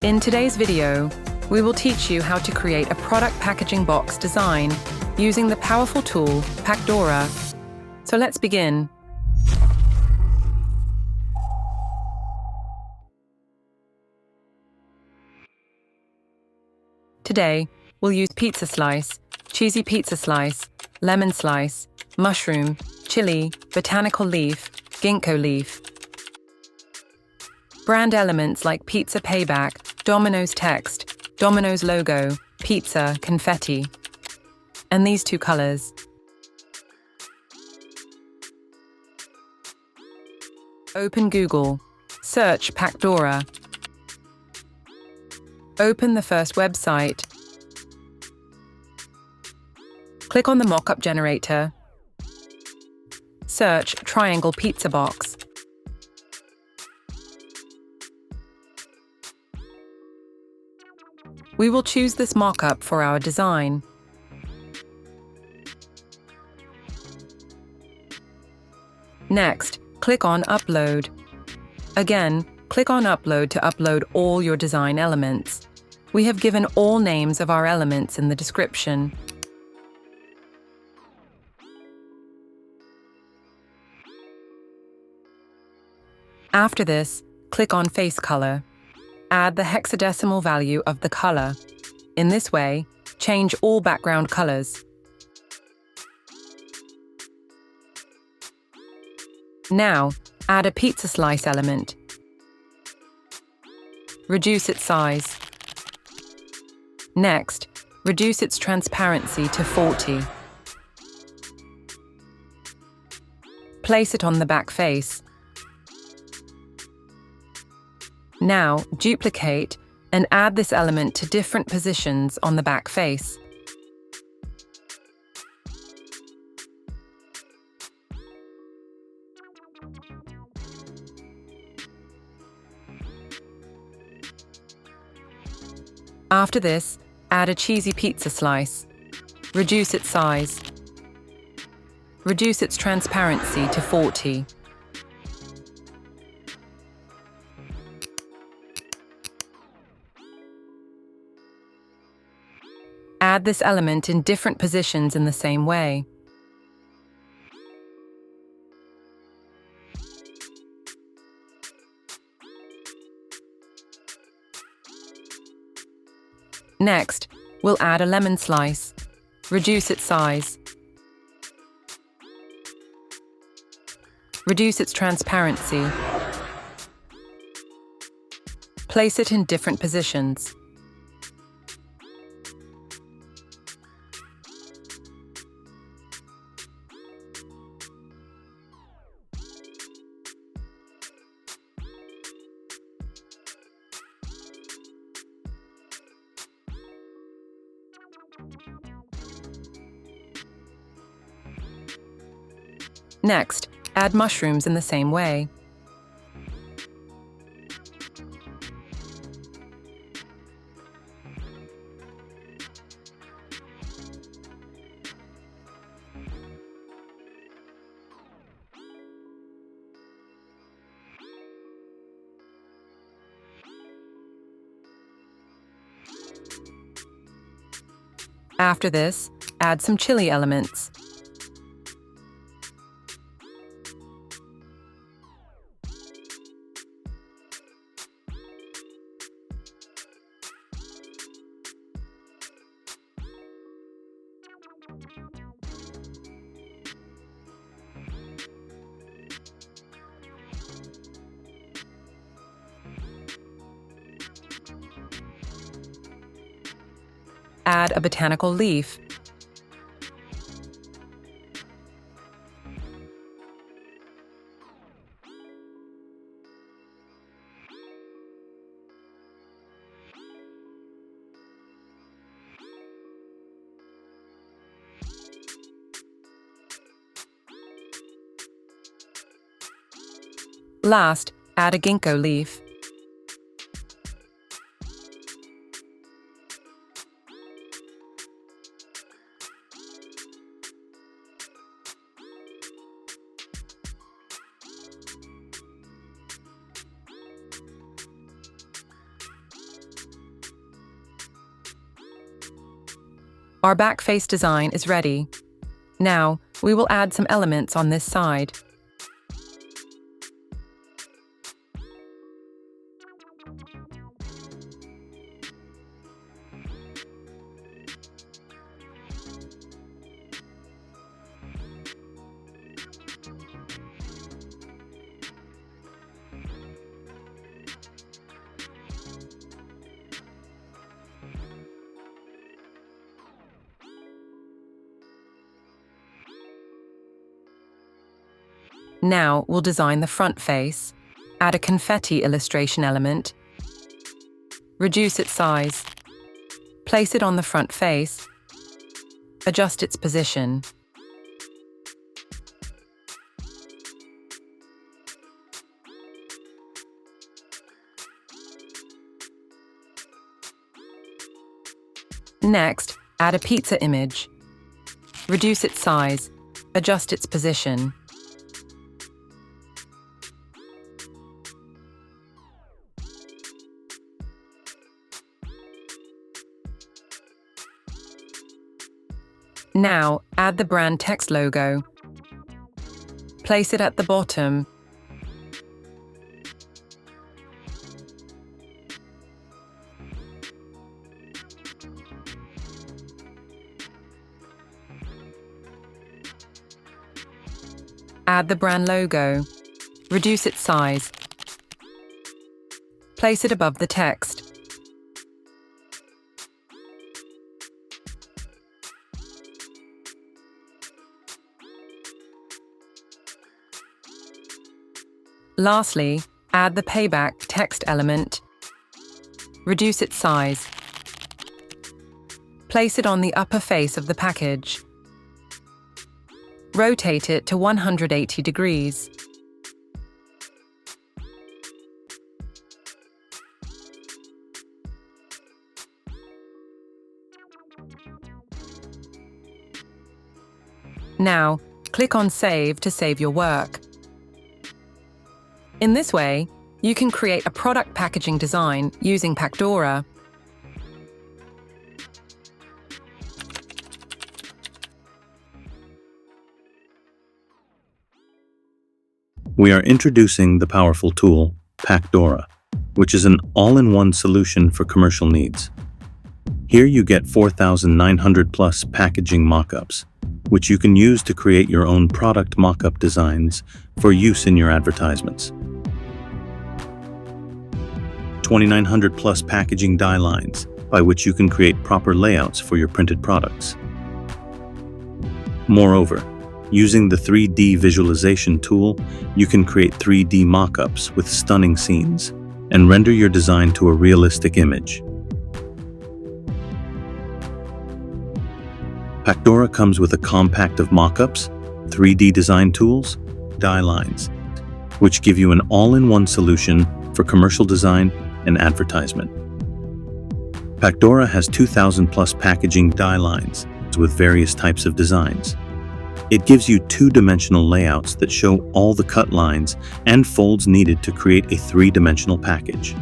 In today's video, we will teach you how to create a product packaging box design using the powerful tool Pacdora. So let's begin. Today, we'll use pizza slice, cheesy pizza slice, lemon slice, mushroom, chili, botanical leaf, ginkgo leaf. Brand elements like pizza Payback, Domino's text, Domino's logo, pizza, confetti. And these two colors. Open Google. Search Pacdora. Open the first website. Click on the Mockup Generator. Search triangle pizza box. We will choose this mockup for our design. Next, click on Upload. Again, click on Upload to upload all your design elements. We have given all names of our elements in the description. After this, click on Face Color. Add the hexadecimal value of the color. In this way, change all background colors. Now, add a pizza slice element. Reduce its size. Next, reduce its transparency to 40. Place it on the back face. Now, duplicate and add this element to different positions on the back face. After this, add a cheesy pizza slice. Reduce its size. Reduce its transparency to 40. Add this element in different positions in the same way. Next, we'll add a lemon slice. Reduce its size. Reduce its transparency. Place it in different positions. Next, add mushrooms in the same way. After this, add some chili elements. Add a botanical leaf. Last, add a ginkgo leaf. Our back face design is ready. Now, we will add some elements on this side. Now we'll design the front face, add a confetti illustration element, reduce its size, place it on the front face, adjust its position. Next, add a pizza image, reduce its size, adjust its position. Now, add the brand text logo. Place it at the bottom. Add the brand logo. Reduce its size. Place it above the text. Lastly, add the Payback text element. Reduce its size. Place it on the upper face of the package. Rotate it to 180 degrees. Now, click on Save to save your work. In this way, you can create a product packaging design using Pacdora. We are introducing the powerful tool, Pacdora, which is an all-in-one solution for commercial needs. Here you get 4,900 plus packaging mockups, which you can use to create your own product mockup designs for use in your advertisements. 2,900 plus packaging die lines, by which you can create proper layouts for your printed products. Moreover, using the 3D visualization tool, you can create 3D mockups with stunning scenes and render your design to a realistic image. Pacdora comes with a compact of mockups, 3D design tools, die lines, which give you an all-in-one solution for commercial design and advertisement. Pacdora has 2,000 plus packaging die lines with various types of designs. It gives you two-dimensional layouts that show all the cut lines and folds needed to create a three-dimensional package.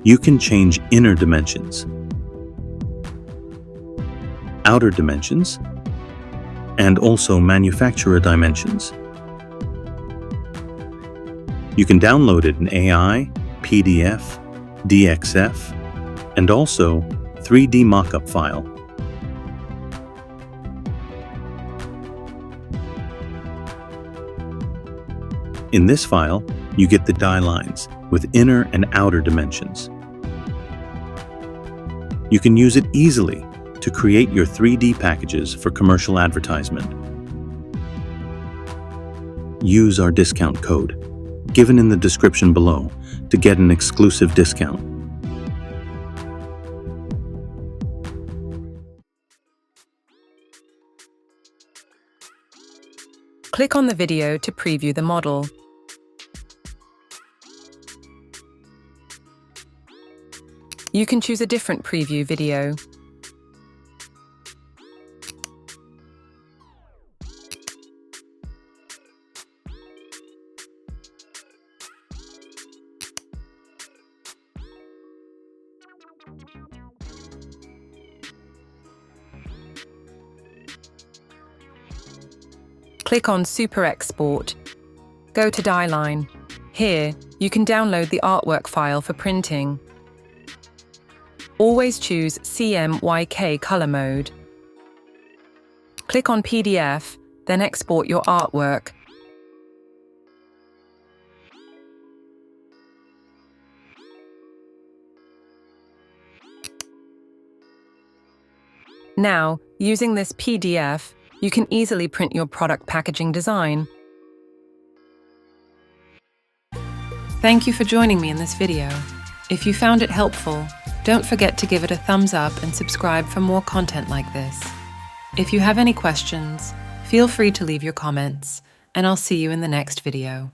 You can change inner dimensions, outer dimensions, and also manufacturer dimensions. You can download it in AI, PDF, DXF, and also 3D mockup file. In this file, you get the die lines with inner and outer dimensions. You can use it easily to create your 3D packages for commercial advertisement. Use our discount code, given in the description below, to get an exclusive discount. Click on the video to preview the model. You can choose a different preview video. Click on Super Export. Go to dieline. Here, you can download the artwork file for printing. Always choose CMYK color mode. Click on PDF, then export your artwork. Now, using this PDF, you can easily print your product packaging design. Thank you for joining me in this video. If you found it helpful, don't forget to give it a thumbs up and subscribe for more content like this. If you have any questions, feel free to leave your comments, and I'll see you in the next video.